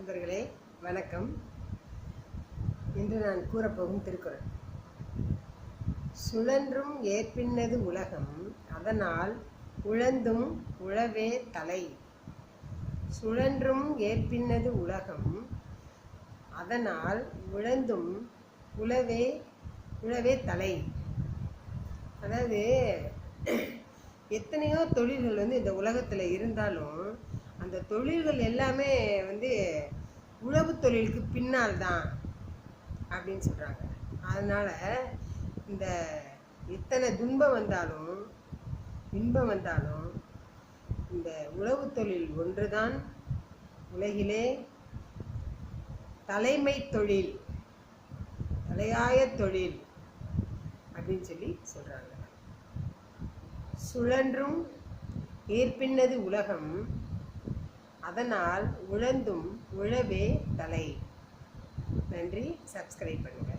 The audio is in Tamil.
நண்பர்களே வணக்கம். இன்று நான் கூறப்போகும் திருக்குறள். சுழன்றும் ஏற்பின்னது உலகம், அதனால் உழந்தும் உழவே தலை. சுழன்றும் ஏற்பின்னது உலகம், அதனால் உழந்தும் உழவே தலை. அதாவது எத்தனையோ தொழில்கள் இந்த உலகத்தில் இருந்தாலும் அந்த தொழில்கள் எல்லாமே உழவு தொழிலுக்கு பின்னால் தான் அப்படின்னு சொல்கிறாங்க. அதனால் இந்த எத்தனை துன்பம் வந்தாலும் இன்பம் வந்தாலும் இந்த உழவு தொழில் ஒன்று தான் உலகிலே தலைமை தொழில், தலையாய தொழில் அப்படின்னு சொல்கிறாங்க. சுழன்றும் ஏற்பின்னது உலகம், அதனால் உழந்தும் உழவே தலை. நன்றி. சப்ஸ்கிரைப் பண்ணுங்கள்.